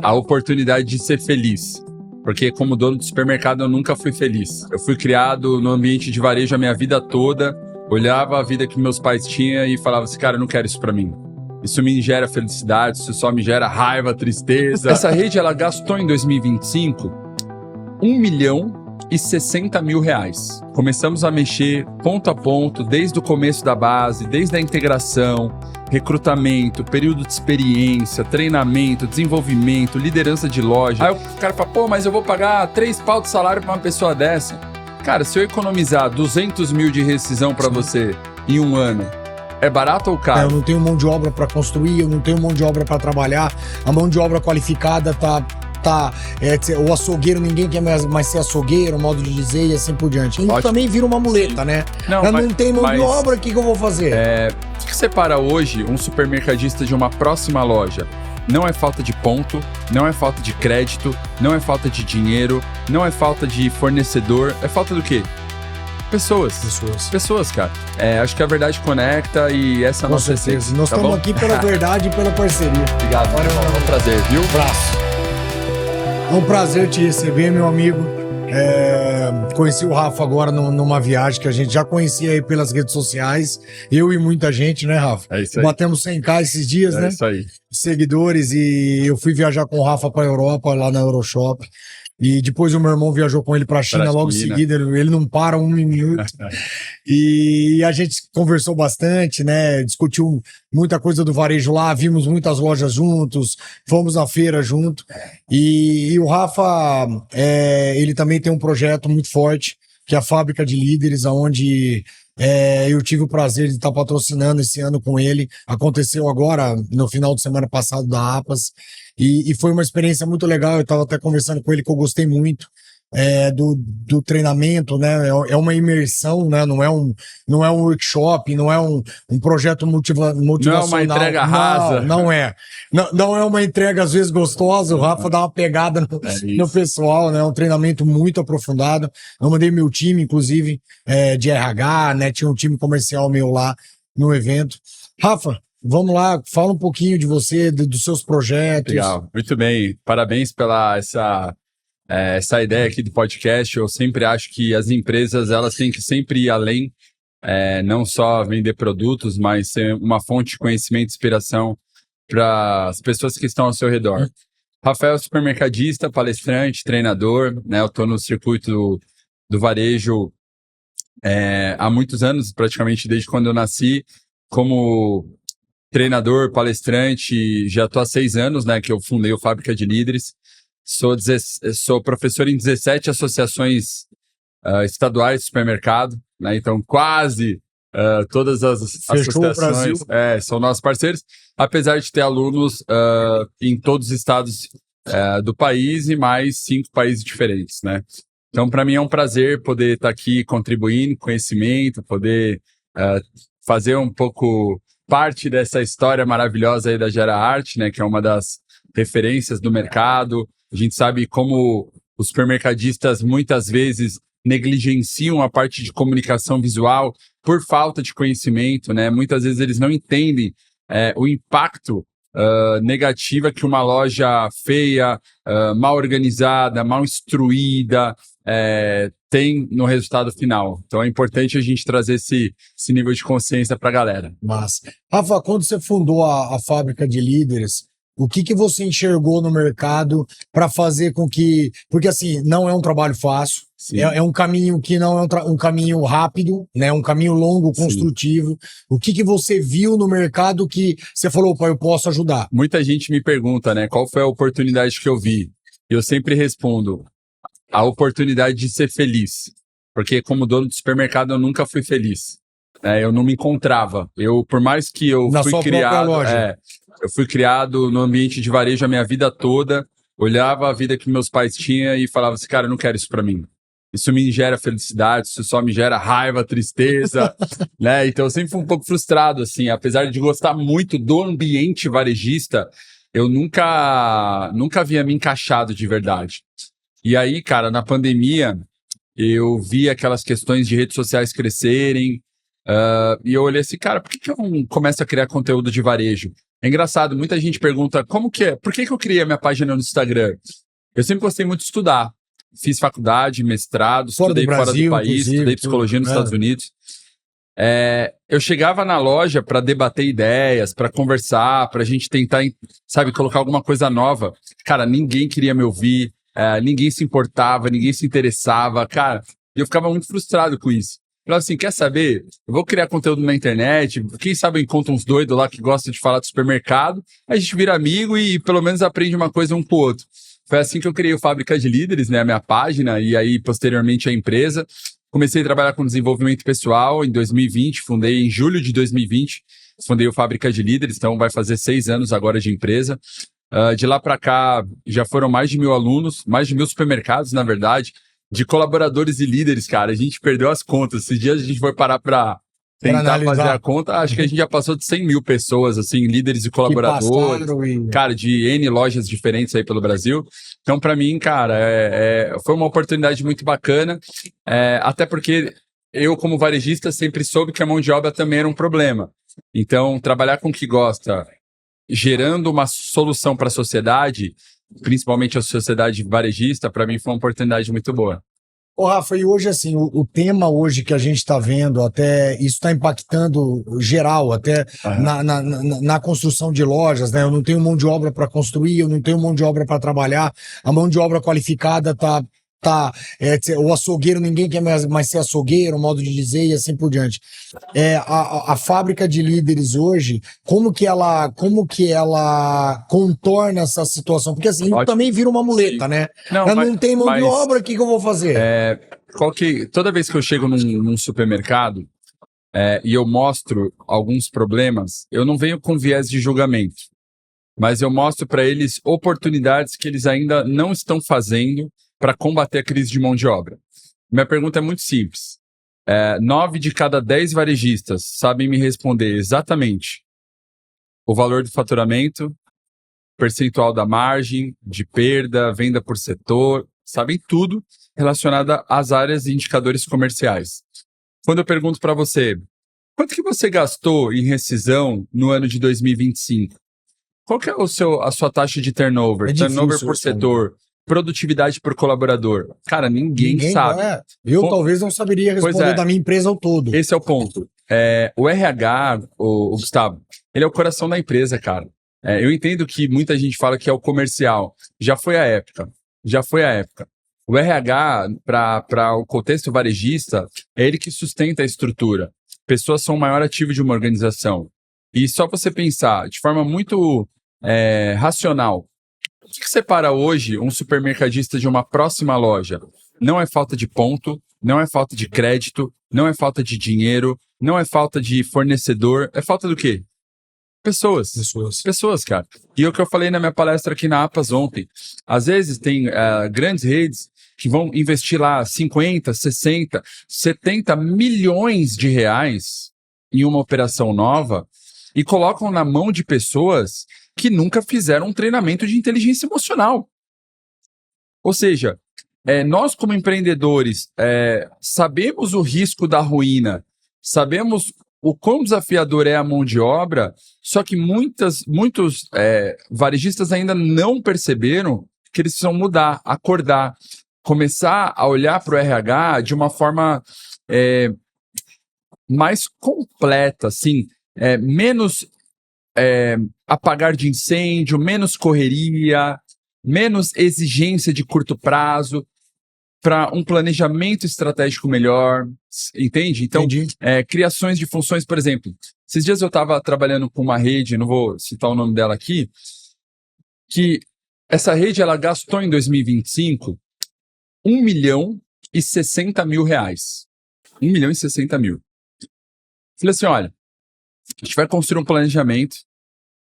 a oportunidade de ser feliz. Porque como dono de supermercado eu nunca fui feliz. Eu fui criado no ambiente de varejo a minha vida toda, olhava a vida que meus pais tinham e falava assim, cara, eu não quero isso pra mim. Isso me gera felicidade, isso só me gera raiva, tristeza. Essa rede, ela gastou em 2025 R$1.060.000. Começamos a mexer ponto a ponto, desde o começo da base, desde a integração, recrutamento, período de experiência, treinamento, desenvolvimento, liderança de loja. Aí o cara fala, pô, mas eu vou pagar 3 pau de salário pra uma pessoa dessa. Cara, se eu economizar 200 mil de rescisão pra você em um ano, é barato ou caro? Eu não tenho mão de obra para construir, eu não tenho mão de obra para trabalhar, a mão de obra qualificada o açougueiro, ninguém quer mais ser açougueiro, modo de dizer, e assim por diante. E também vira uma muleta, né? Eu não tenho mão de obra, o que eu vou fazer? O que separa hoje um supermercadista de uma próxima loja? Não é falta de ponto, não é falta de crédito, não é falta de dinheiro, não é falta de fornecedor, é falta do quê? Pessoas, cara. Acho que a verdade conecta e essa é a nossa essência. Nós estamos aqui pela verdade e pela parceria. Obrigado, valeu, é um prazer, viu? Abraço. É um prazer te receber, meu amigo. Conheci o Rafa agora numa viagem que a gente já conhecia aí pelas redes sociais. Eu e muita gente, né, Rafa? É isso aí. Batemos 100k esses dias, né? É isso aí. Seguidores, e eu fui viajar com o Rafa pra Europa, lá na Euroshop. E depois o meu irmão viajou com ele pra China logo em seguida. Ele não para um minuto. E a gente conversou bastante, né? Discutiu muita coisa do varejo lá, vimos muitas lojas juntos, fomos na feira junto. E o Rafa, ele também tem um projeto muito forte, que é a Fábrica de Líderes, onde eu tive o prazer de estar patrocinando esse ano com ele. Aconteceu agora, no final de semana passado, da APAS. E foi uma experiência muito legal. Eu estava até conversando com ele que eu gostei muito do treinamento, né? É uma imersão, né? Não é um workshop, não é um projeto motivacional. Não é uma entrega rasa. Não é. Não é uma entrega, às vezes, gostosa. O Rafa dá uma pegada no pessoal, né? É um treinamento muito aprofundado. Eu mandei meu time, inclusive, de RH, né? Tinha um time comercial meu lá no evento. Rafa, vamos lá, fala um pouquinho de você, dos seus projetos. Legal, muito bem. Parabéns pela essa ideia aqui do podcast. Eu sempre acho que as empresas, elas têm que sempre ir além, não só vender produtos, mas ser uma fonte de conhecimento e inspiração para as pessoas que estão ao seu redor. Rafael é supermercadista, palestrante, treinador, né? Eu estou no circuito do varejo há muitos anos, praticamente desde quando eu nasci, como treinador, palestrante. Já estou há 6 anos, né, que eu fundei o Fábrica de Líderes. Sou professor em 17 associações estaduais de supermercado, né? Então quase todas as associações são nossos parceiros, apesar de ter alunos em todos os estados do país e mais 5 países diferentes, né? Então, para mim é um prazer poder estar aqui contribuindo com conhecimento, poder fazer um pouco parte dessa história maravilhosa aí da Gera Arte, né, que é uma das referências do mercado. A gente sabe como os supermercadistas muitas vezes negligenciam a parte de comunicação visual por falta de conhecimento, né? Muitas vezes eles não entendem o impacto negativo que uma loja feia, mal organizada, mal instruída tem no resultado final. Então é importante a gente trazer esse nível de consciência para a galera. Massa. Rafa, quando você fundou a Fábrica de Líderes, o que você enxergou no mercado para fazer com que... Porque, assim, não é um trabalho fácil, é um caminho que não é um caminho rápido, né? Um caminho longo, construtivo. Sim. O que você viu no mercado que você falou, pai, eu posso ajudar? Muita gente me pergunta, né, qual foi a oportunidade que eu vi? Eu sempre respondo, a oportunidade de ser feliz. Porque como dono de supermercado eu nunca fui feliz. Eu não me encontrava. Por mais que eu fui criado... eu fui criado no ambiente de varejo a minha vida toda, olhava a vida que meus pais tinham e falava assim, cara, eu não quero isso pra mim. Isso me gera felicidade, isso só me gera raiva, tristeza, né? Então eu sempre fui um pouco frustrado, assim, apesar de gostar muito do ambiente varejista, eu nunca havia me encaixado de verdade. E aí, cara, na pandemia, eu vi aquelas questões de redes sociais crescerem, e eu olhei assim, cara, por que eu não começo a criar conteúdo de varejo? É engraçado, muita gente pergunta como que é, por que eu criei a minha página no Instagram? Eu sempre gostei muito de estudar. Fiz faculdade, mestrado, estudei fora do país, estudei psicologia nos Estados Unidos. Eu chegava na loja para debater ideias, para conversar, para a gente tentar, sabe, colocar alguma coisa nova. Cara, ninguém queria me ouvir, ninguém se importava, ninguém se interessava. Cara, eu ficava muito frustrado com isso. Falava assim, quer saber? Eu vou criar conteúdo na internet, quem sabe eu encontro uns doidos lá que gostam de falar do supermercado, a gente vira amigo e pelo menos aprende uma coisa um com o outro. Foi assim que eu criei o Fábrica de Líderes, né, a minha página, e aí posteriormente a empresa. Comecei a trabalhar com desenvolvimento pessoal em 2020, fundei em julho de 2020, fundei o Fábrica de Líderes, então vai fazer 6 anos agora de empresa. De lá para cá já foram mais de 1.000 alunos, mais de 1.000 supermercados, na verdade, de colaboradores e líderes, cara. A gente perdeu as contas. Esses dias a gente foi parar para tentar fazer a conta. Acho que a gente já passou de 100.000 pessoas, assim, líderes e colaboradores. Cara, de N lojas diferentes aí pelo Brasil. Então, para mim, cara, foi uma oportunidade muito bacana. Até porque eu, como varejista, sempre soube que a mão de obra também era um problema. Então, trabalhar com o que gosta, gerando uma solução para a sociedade, principalmente a sociedade varejista, para mim foi uma oportunidade muito boa. Ô, Rafa, e hoje, assim, o tema hoje que a gente está vendo, até isso está impactando geral, até na construção de lojas, né? Eu não tenho mão de obra para construir, eu não tenho mão de obra para trabalhar, a mão de obra qualificada o açougueiro, ninguém quer mais ser açougueiro, modo de dizer, e assim por diante. A Fábrica de Líderes hoje, como que ela contorna essa situação? Porque assim, também vira uma muleta, sim, né? Eu não tenho mão de obra, o que eu vou fazer? Toda vez que eu chego num supermercado e eu mostro alguns problemas, eu não venho com viés de julgamento, mas eu mostro para eles oportunidades que eles ainda não estão fazendo para combater a crise de mão de obra. Minha pergunta é muito simples. 9 de cada 10 varejistas sabem me responder exatamente o valor do faturamento, percentual da margem, de perda, venda por setor, sabem tudo relacionado às áreas e indicadores comerciais. Quando eu pergunto para você, quanto que você gastou em rescisão no ano de 2025? Qual que é a sua taxa de turnover? Turnover por setor, produtividade por colaborador. Cara, ninguém sabe. Eu talvez não saberia responder da minha empresa ao todo. Esse é o ponto. O RH, o Gustavo, ele é o coração da empresa, cara. Eu entendo que muita gente fala que é o comercial. Já foi a época. O RH, para o contexto varejista, é ele que sustenta a estrutura. Pessoas são o maior ativo de uma organização. E só você pensar de forma muito racional, o que separa hoje um supermercadista de uma próxima loja? Não é falta de ponto, não é falta de crédito, não é falta de dinheiro, não é falta de fornecedor, é falta do quê? Pessoas, cara. E é o que eu falei na minha palestra aqui na APAS ontem. Às vezes tem grandes redes que vão investir lá 50, 60, 70 milhões de reais em uma operação nova e colocam na mão de pessoas que nunca fizeram um treinamento de inteligência emocional. Ou seja, nós como empreendedores sabemos o risco da ruína, sabemos o quão desafiador é a mão de obra, só que muitos varejistas ainda não perceberam que eles precisam mudar, acordar, começar a olhar para o RH de uma forma mais completa, assim, menos apagar de incêndio, menos correria, menos exigência de curto prazo, para um planejamento estratégico melhor, entende? Então, criações de funções, por exemplo, esses dias eu estava trabalhando com uma rede, não vou citar o nome dela aqui, que essa rede ela gastou em 2025 R$1.060.000. R$1.060.000. Falei assim, olha, a gente vai construir um planejamento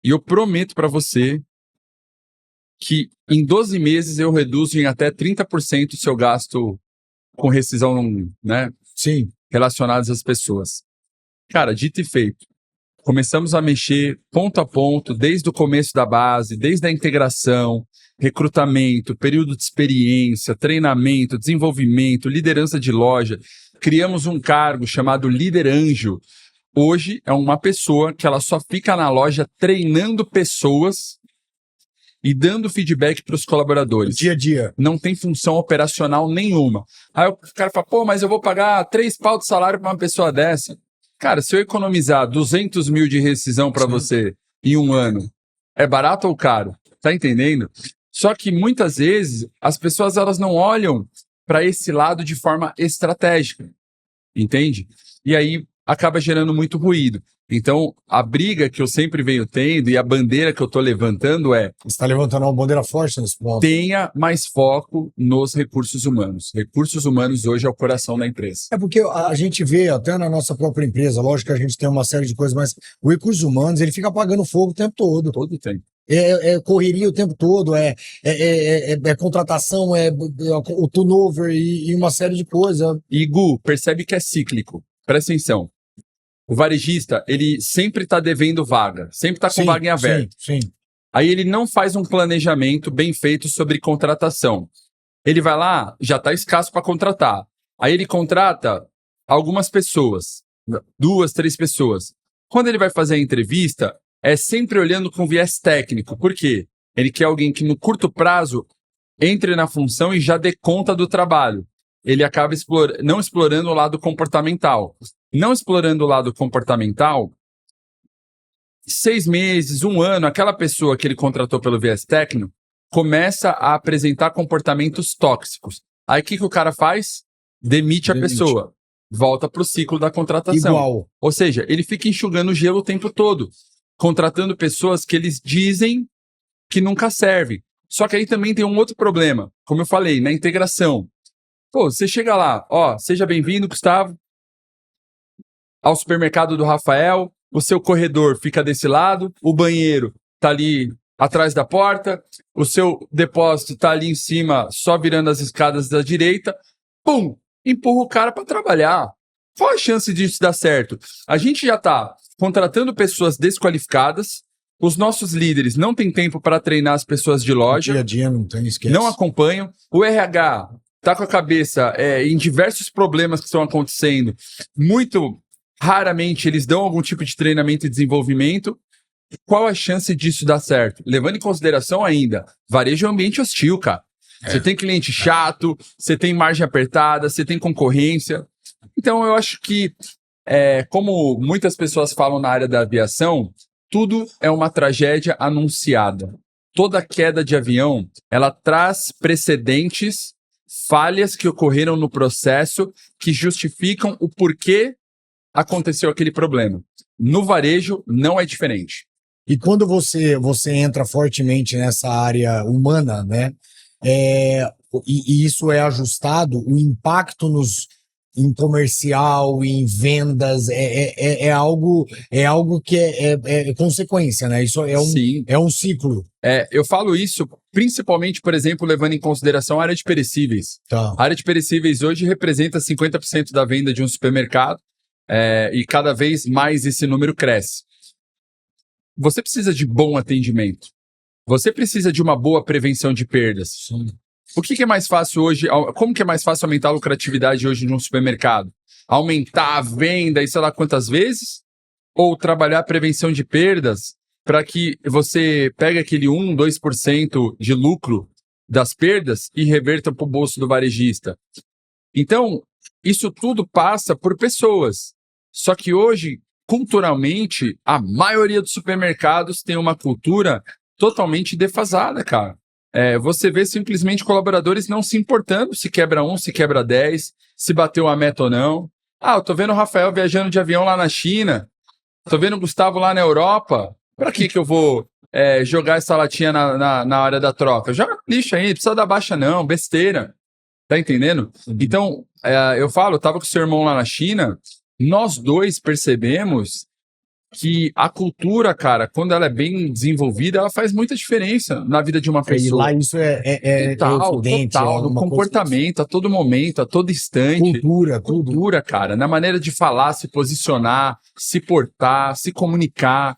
e eu prometo para você que em 12 meses eu reduzo em até 30% o seu gasto com rescisão, né? Sim. Relacionados às pessoas. Cara, dito e feito. Começamos a mexer ponto a ponto, desde o começo da base, desde a integração, recrutamento, período de experiência, treinamento, desenvolvimento, liderança de loja. Criamos um cargo chamado Líder Anjo, hoje é uma pessoa que ela só fica na loja treinando pessoas e dando feedback para os colaboradores. Dia a dia. Não tem função operacional nenhuma. Aí o cara fala, pô, mas eu vou pagar 3 pau de salário para uma pessoa dessa. Cara, se eu economizar 200 mil de rescisão para você em um ano, é barato ou caro? Tá entendendo? Só que muitas vezes as pessoas elas não olham para esse lado de forma estratégica. Entende? E aí acaba gerando muito ruído. Então, a briga que eu sempre venho tendo e a bandeira que eu estou levantando é... Você está levantando uma bandeira forte nesse ponto. Tenha mais foco nos recursos humanos. Recursos humanos hoje é o coração da empresa. É porque a gente vê até na nossa própria empresa, lógico que a gente tem uma série de coisas, mas o recursos humanos, ele fica apagando fogo o tempo todo. Todo o tempo. É correria o tempo todo, é contratação, é o turnover e uma série de coisas. E Gu, percebe que é cíclico. Presta atenção. O varejista, ele sempre está devendo vaga, sempre está com vaga em aberto. Sim. Aí ele não faz um planejamento bem feito sobre contratação. Ele vai lá, já está escasso para contratar. Aí ele contrata algumas pessoas, 2, 3 pessoas. Quando ele vai fazer a entrevista, é sempre olhando com viés técnico. Por quê? Ele quer alguém que no curto prazo entre na função e já dê conta do trabalho. Ele acaba não explorando o lado comportamental. Não explorando o lado comportamental, 6 meses, 1 ano, aquela pessoa que ele contratou pelo viés técnico começa a apresentar comportamentos tóxicos. Aí o que o cara faz? Demite a pessoa. Volta para o ciclo da contratação. Igual. Ou seja, ele fica enxugando o gelo o tempo todo, contratando pessoas que eles dizem que nunca servem. Só que aí também tem um outro problema, como eu falei, na integração. Pô, você chega lá, ó, seja bem-vindo, Gustavo, ao supermercado do Rafael, o seu corredor fica desse lado, o banheiro tá ali atrás da porta, o seu depósito tá ali em cima, só virando as escadas da direita, pum, empurra o cara para trabalhar. Qual a chance disso dar certo? A gente já tá contratando pessoas desqualificadas, os nossos líderes não têm tempo para treinar as pessoas de loja, Dia a dia não tem, esquece. não acompanham, o RH tá com a cabeça em diversos problemas que estão acontecendo, muito raramente eles dão algum tipo de treinamento e desenvolvimento. Qual a chance disso dar certo? Levando em consideração ainda, varejo é um ambiente hostil, cara. Você tem cliente chato, você tem margem apertada, você tem concorrência. Então eu acho que, como muitas pessoas falam na área da aviação, tudo é uma tragédia anunciada. Toda queda de avião, ela traz precedentes, falhas que ocorreram no processo que justificam o porquê aconteceu aquele problema. No varejo, não é diferente. E quando você entra fortemente nessa área humana, né? E isso é ajustado, o impacto em comercial, em vendas, é algo que é consequência, né? Isso é um ciclo. Eu falo isso principalmente, por exemplo, levando em consideração a área de perecíveis. Tá. A área de perecíveis hoje representa 50% da venda de um supermercado. E cada vez mais esse número cresce. Você precisa de bom atendimento. Você precisa de uma boa prevenção de perdas. Sim. O que é mais fácil hoje? Como que é mais fácil aumentar a lucratividade hoje de um supermercado? Aumentar a venda e sei lá quantas vezes? Ou trabalhar a prevenção de perdas para que você pegue aquele 1, 2% de lucro das perdas e reverta para o bolso do varejista? Então, isso tudo passa por pessoas. Só que hoje, culturalmente, a maioria dos supermercados tem uma cultura totalmente defasada, cara. Você vê simplesmente colaboradores não se importando se quebra 1, se quebra 10, se bateu a meta ou não. Eu tô vendo o Rafael viajando de avião lá na China, tô vendo o Gustavo lá na Europa. Pra que eu vou jogar essa latinha na hora da troca? Joga no lixo aí, não precisa dar baixa não, besteira. Tá entendendo? Então, eu tava com o seu irmão lá na China, nós dois percebemos que a cultura, cara, quando ela é bem desenvolvida, ela faz muita diferença na vida de uma pessoa. E lá isso é total, no comportamento, a todo momento, a todo instante. Cultura, cara, na maneira de falar, se posicionar, se portar, se comunicar.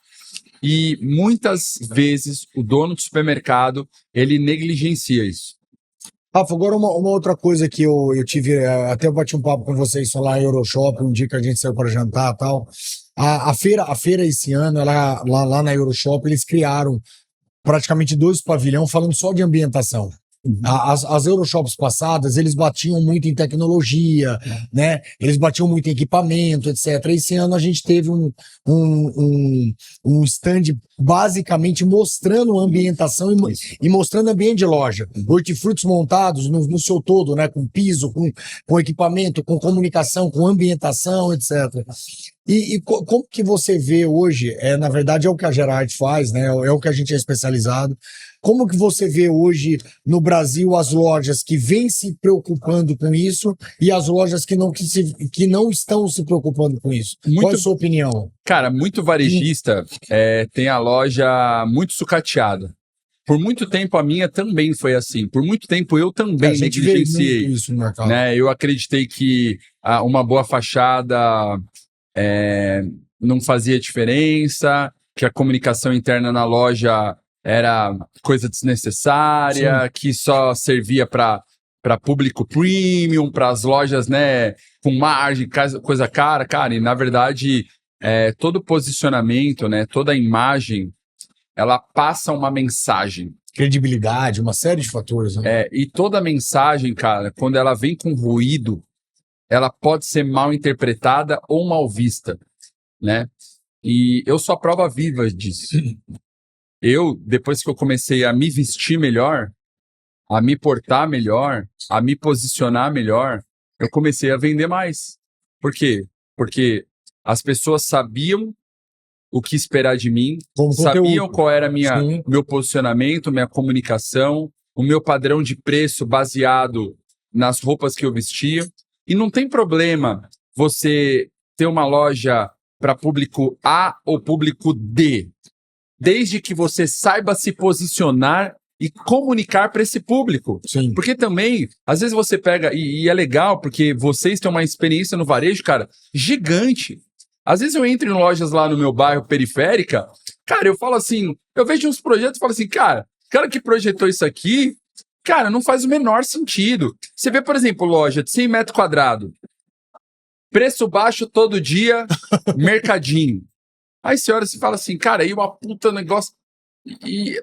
E muitas vezes o dono do supermercado, ele negligencia isso. Rafa, agora uma outra coisa que eu tive, até eu bati um papo com vocês lá em Euroshop, um dia que a gente saiu para jantar e tal. A feira esse ano, lá na Euroshop, eles criaram praticamente 2 pavilhões falando só de ambientação. As Euroshops passadas, eles batiam muito em tecnologia, né? Eles batiam muito em equipamento, etc. Esse ano a gente teve um stand basicamente mostrando ambientação e mostrando ambiente de loja. Hortifrutos montados no seu todo, né? Com piso, com equipamento, com comunicação, com ambientação, etc. E como que você vê hoje, na verdade é o que a Gerard faz, né? É o que a gente é especializado. Como que você vê hoje no Brasil as lojas que vêm se preocupando com isso e as lojas que não estão se preocupando com isso? Qual é a sua opinião? Cara, muito varejista tem a loja muito sucateada. Por muito tempo a minha também foi assim. Por muito tempo eu também negligenciei. Isso no mercado. Né? Eu acreditei que uma boa fachada não fazia diferença, que a comunicação interna na loja era coisa desnecessária, sim, que só servia para público premium, para as lojas, né, com margem, coisa cara, e na verdade todo posicionamento, né, toda imagem, ela passa uma mensagem. Credibilidade, uma série de fatores. Né? E toda mensagem, cara, quando ela vem com ruído, ela pode ser mal interpretada ou mal vista, né? E eu sou a prova viva disso. Eu, depois que eu comecei a me vestir melhor, a me portar melhor, a me posicionar melhor, eu comecei a vender mais. Por quê? Porque as pessoas sabiam o que esperar de mim, sabiam qual era meu posicionamento, minha comunicação, o meu padrão de preço baseado nas roupas que eu vestia. E não tem problema você ter uma loja para público A ou público D, desde que você saiba se posicionar e comunicar para esse público. Sim. Porque também, às vezes você pega, e é legal, porque vocês têm uma experiência no varejo, cara, gigante. Às vezes eu entro em lojas lá no meu bairro periférica, cara, eu falo assim, eu vejo uns projetos e falo assim, cara, o cara que projetou isso aqui, cara, não faz o menor sentido. Você vê, por exemplo, loja de 100 metros quadrados, preço baixo todo dia, mercadinho. Aí você olha e fala assim, cara, aí uma puta negócio.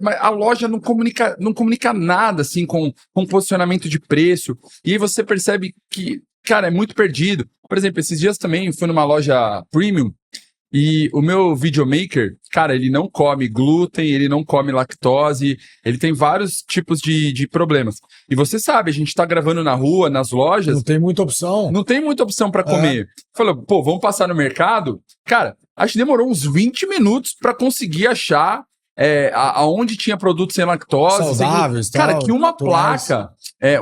Mas a loja não comunica nada assim com posicionamento de preço. E aí você percebe que, cara, é muito perdido. Por exemplo, esses dias também fui numa loja premium e o meu videomaker, cara, ele não come glúten, ele não come lactose, ele tem vários tipos de problemas. E você sabe, a gente tá gravando na rua, nas lojas. Não tem muita opção. Não tem muita opção para comer. Falou, pô, vamos passar no mercado? Cara, acho que demorou uns 20 minutos para conseguir achar aonde tinha produto sem lactose. Saudáveis, cara, que uma placa,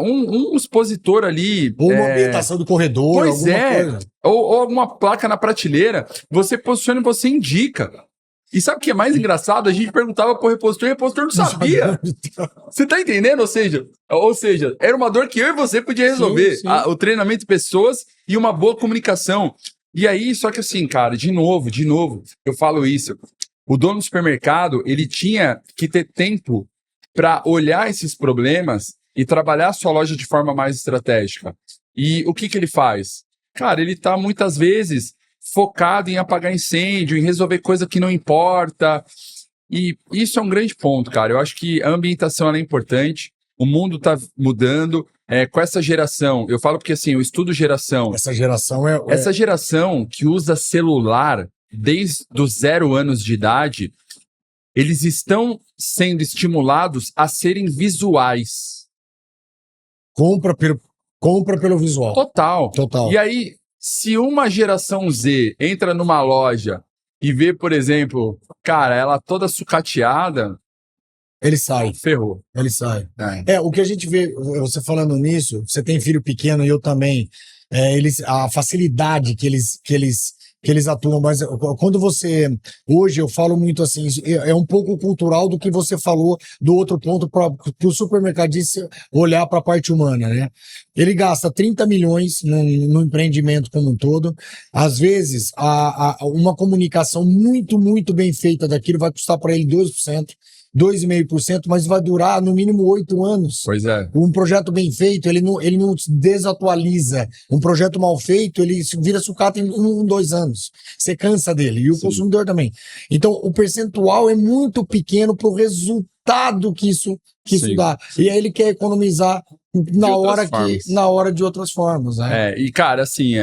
um expositor ali. Ou uma ambientação do corredor. Pois coisa. Ou alguma placa na prateleira. Você posiciona e você indica. E sabe o que é mais engraçado? A gente perguntava pro repositor e o repositor não sabia. Você tá entendendo? Ou seja, era uma dor que eu e você podia resolver. Sim, sim. O treinamento de pessoas e uma boa comunicação. E aí, só que assim, cara, de novo, eu falo isso. O dono do supermercado, ele tinha que ter tempo para olhar esses problemas e trabalhar a sua loja de forma mais estratégica. E o que ele faz? Cara, ele tá muitas vezes focado em apagar incêndio, em resolver coisa que não importa. E isso é um grande ponto, cara. Eu acho que a ambientação ela é importante, o mundo tá mudando. Com essa geração, eu falo porque assim, eu estudo geração. Essa geração Essa geração que usa celular desde os 0 anos de idade, eles estão sendo estimulados a serem visuais. Compra pelo visual. Total. E aí, se uma geração Z entra numa loja e vê, por exemplo, cara, ela toda sucateada, ele sai. Ferrou. Ele sai. O que a gente vê, você falando nisso, você tem filho pequeno e eu também, a facilidade que eles atuam, mas quando hoje eu falo muito assim, é um pouco cultural do que você falou do outro ponto para o supermercadista olhar para a parte humana, né? Ele gasta 30 milhões no empreendimento como um todo, às vezes uma comunicação muito, muito bem feita daquilo vai custar para ele 2%, 2,5%, mas vai durar no mínimo 8 anos. Pois é. Um projeto bem feito, ele não desatualiza. Um projeto mal feito, ele vira sucata em 2 anos. Você cansa dele, e o consumidor também. Então, o percentual é muito pequeno para o resultado que isso dá. E aí ele quer economizar na hora de outras formas. Né? E cara, assim,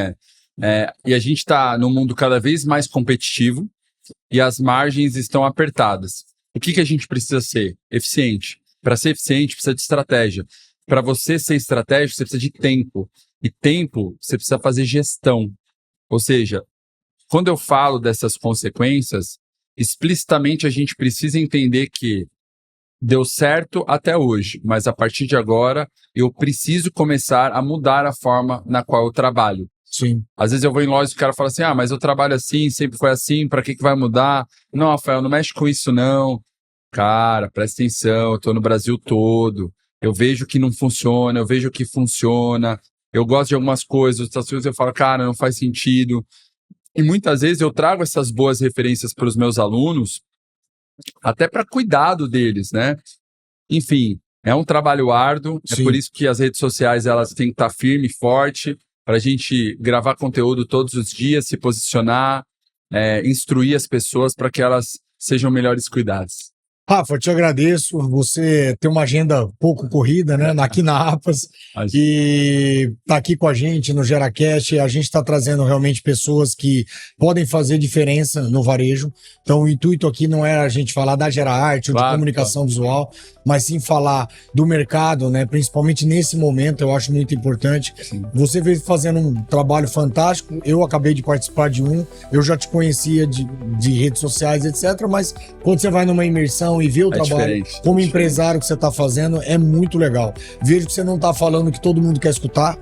e a gente está num mundo cada vez mais competitivo e as margens estão apertadas. O que a gente precisa ser? Eficiente. Para ser eficiente, precisa de estratégia. Para você ser estratégico, você precisa de tempo. E tempo, você precisa fazer gestão. Ou seja, quando eu falo dessas consequências, explicitamente a gente precisa entender que deu certo até hoje, mas a partir de agora eu preciso começar a mudar a forma na qual eu trabalho. Sim. Às vezes eu vou em loja e o cara fala assim, mas eu trabalho assim, sempre foi assim, para que vai mudar? Não, Rafael, não mexe com isso não. Cara, presta atenção, eu tô no Brasil todo, eu vejo que não funciona, eu vejo que funciona, eu gosto de algumas coisas, outras coisas eu falo, cara, não faz sentido. E muitas vezes eu trago essas boas referências para os meus alunos, até para cuidado deles, né? Enfim, é um trabalho árduo, Sim. É por isso que as redes sociais elas têm que estar firme e forte, para a gente gravar conteúdo todos os dias, se posicionar, instruir as pessoas para que elas sejam melhores cuidadas. Rafa, eu te agradeço. Você tem uma agenda pouco corrida, né? Aqui na APAS. E tá aqui com a gente no GeraCast. A gente está trazendo realmente pessoas que podem fazer diferença no varejo. Então, o intuito aqui não é a gente falar da GeraArt ou de comunicação visual, mas sim falar do mercado, né? Principalmente nesse momento, eu acho muito importante. Sim. Você veio fazendo um trabalho fantástico. Eu acabei de participar de um. Eu já te conhecia de redes sociais, etc. Mas quando você vai numa imersão e ver o trabalho como empresário que você está fazendo, é muito legal. Vejo que você não está falando que todo mundo quer escutar.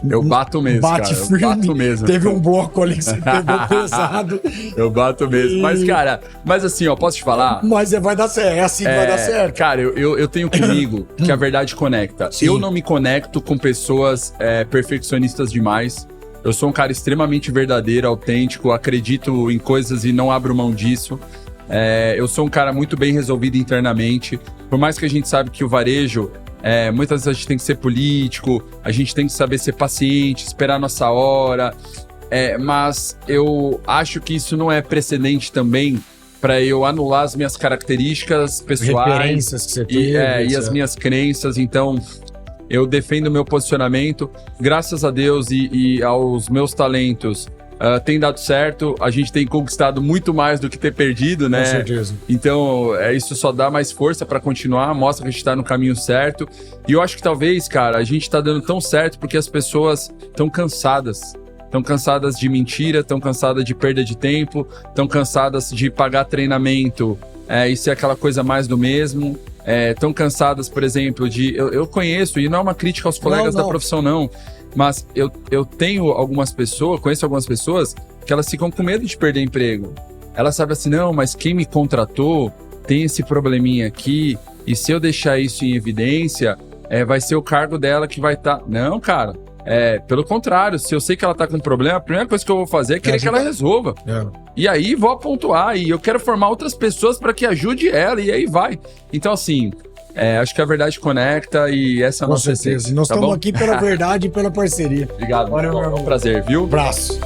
Eu bato mesmo, Bate cara. firme. Eu bato mesmo. Teve um bloco ali que você pegou pesado. Eu bato mesmo. Mas, cara, assim, posso te falar? Mas vai dar certo. É assim que vai dar certo. Cara, eu tenho comigo que a verdade conecta. Sim. Eu não me conecto com pessoas perfeccionistas demais. Eu sou um cara extremamente verdadeiro, autêntico, acredito em coisas e não abro mão disso. Eu sou um cara muito bem resolvido internamente. Por mais que a gente sabe que o varejo, muitas vezes a gente tem que ser político, a gente tem que saber ser paciente, esperar a nossa hora. Mas eu acho que isso não é precedente também para eu anular as minhas características pessoais. Referências que você teve, e as minhas crenças. Então, eu defendo o meu posicionamento. Graças a Deus e aos meus talentos, tem dado certo, a gente tem conquistado muito mais do que ter perdido, né? Com certeza. Então, isso só dá mais força para continuar, mostra que a gente tá no caminho certo. E eu acho que talvez, cara, a gente tá dando tão certo porque as pessoas estão cansadas. Estão cansadas de mentira, estão cansadas de perda de tempo, estão cansadas de pagar treinamento e ser aquela coisa mais do mesmo. Estão cansadas, por exemplo, de... Eu conheço, e não é uma crítica aos colegas da profissão, não. Mas eu tenho algumas pessoas, conheço algumas pessoas que elas ficam com medo de perder emprego. Elas sabem assim, não, mas quem me contratou tem esse probleminha aqui, e se eu deixar isso em evidência, vai ser o cargo dela que vai estar... Não, cara, pelo contrário, se eu sei que ela tá com um problema, a primeira coisa que eu vou fazer é querer que ela resolva. E aí vou pontuar, e eu quero formar outras pessoas para que ajude ela, e aí vai. Então, assim... acho que a verdade conecta e essa é a nossa essência. Nós estamos aqui pela verdade e pela parceria. Obrigado. Valeu, meu irmão. Um prazer, viu? Abraço.